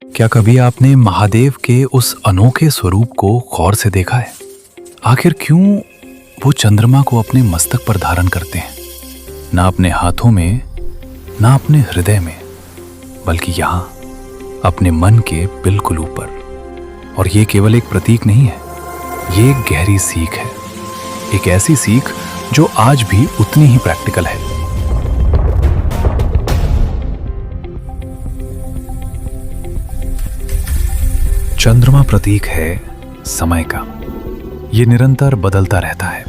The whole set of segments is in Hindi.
क्या कभी आपने महादेव के उस अनोखे स्वरूप को गौर से देखा है? आखिर क्यों वो चंद्रमा को अपने मस्तक पर धारण करते हैं? ना अपने हाथों में, ना अपने हृदय में, बल्कि यहां अपने मन के बिल्कुल ऊपर। और ये केवल एक प्रतीक नहीं है, ये एक गहरी सीख है। एक ऐसी सीख जो आज भी उतनी ही प्रैक्टिकल है। चंद्रमा प्रतीक है समय का। ये निरंतर बदलता रहता है।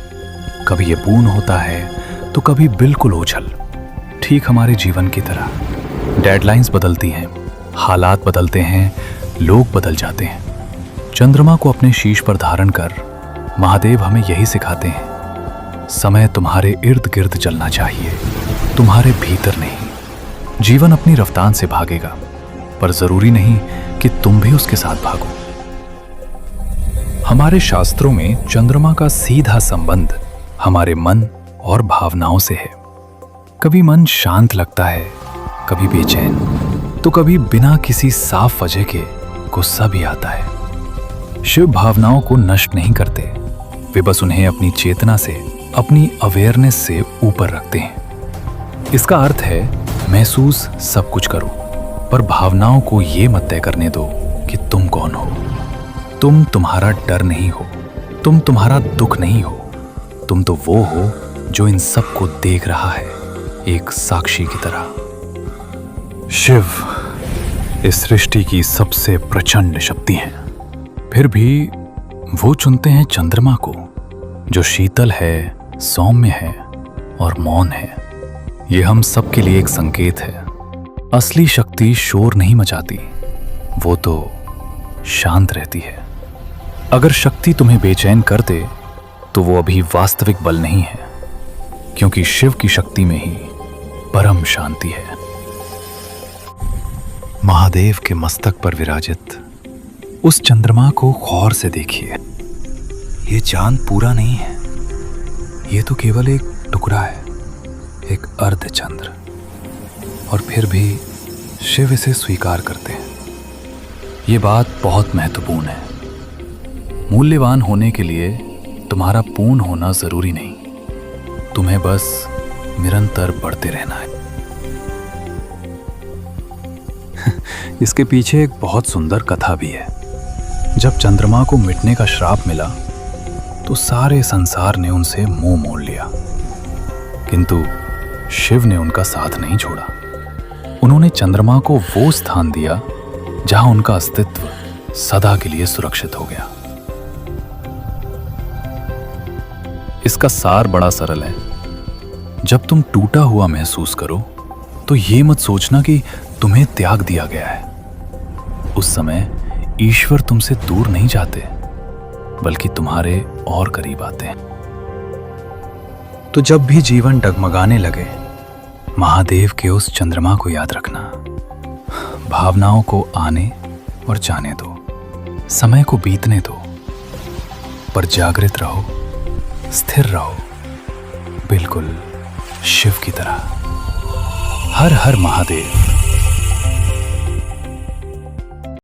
कभी ये पूर्ण होता है तो कभी बिल्कुल ओझल। ठीक हमारे जीवन की तरह डेडलाइंस बदलती हैं, हालात बदलते हैं, लोग बदल जाते हैं। चंद्रमा को अपने शीश पर धारण कर महादेव हमें यही सिखाते हैं, समय तुम्हारे इर्द गिर्द चलना चाहिए, तुम्हारे भीतर नहीं। जीवन अपनी रफ्तार से भागेगा, पर जरूरी नहीं कि तुम भी उसके साथ भागो। हमारे शास्त्रों में चंद्रमा का सीधा संबंध हमारे मन और भावनाओं से है। कभी मन शांत लगता है, कभी बेचैन, तो कभी बिना किसी साफ वजह के गुस्सा भी आता है। शिव भावनाओं को नष्ट नहीं करते, वे बस उन्हें अपनी चेतना से, अपनी अवेयरनेस से ऊपर रखते हैं। इसका अर्थ है महसूस सब कुछ करो, पर भावनाओं को ये मत तय करने दो कि तुम कौन हो। तुम तुम्हारा डर नहीं हो, तुम तुम्हारा दुख नहीं हो, तुम तो वो हो जो इन सब को देख रहा है, एक साक्षी की तरह। शिव इस सृष्टि की सबसे प्रचंड शक्ति है, फिर भी वो चुनते हैं चंद्रमा को, जो शीतल है, सौम्य है और मौन है। ये हम सबके लिए एक संकेत है। असली शक्ति शोर नहीं मचाती, वो तो शांत रहती है। अगर शक्ति तुम्हें बेचैन कर दे तो वो अभी वास्तविक बल नहीं है, क्योंकि शिव की शक्ति में ही परम शांति है। महादेव के मस्तक पर विराजित उस चंद्रमा को गौर से देखिए। ये चांद पूरा नहीं है, ये तो केवल एक टुकड़ा है, एक अर्धचंद्र। और फिर भी शिव इसे स्वीकार करते हैं। ये बात बहुत महत्वपूर्ण है। मूल्यवान होने के लिए तुम्हारा पूर्ण होना जरूरी नहीं, तुम्हें बस निरंतर बढ़ते रहना है। इसके पीछे एक बहुत सुंदर कथा भी है। जब चंद्रमा को मिटने का श्राप मिला तो सारे संसार ने उनसे मुंह मोड़ लिया, किंतु शिव ने उनका साथ नहीं छोड़ा। उन्होंने चंद्रमा को वो स्थान दिया जहां उनका अस्तित्व सदा के लिए सुरक्षित हो गया। इसका सार बड़ा सरल है। जब तुम टूटा हुआ महसूस करो तो ये मत सोचना कि तुम्हें त्याग दिया गया है। उस समय ईश्वर तुमसे दूर नहीं जाते, बल्कि तुम्हारे और करीब आते हैं। तो जब भी जीवन डगमगाने लगे, महादेव के उस चंद्रमा को याद रखना। भावनाओं को आने और जाने दो, समय को बीतने दो, पर जागृत रहो, स्थिर रहो, बिल्कुल शिव की तरह। हर हर महादेव।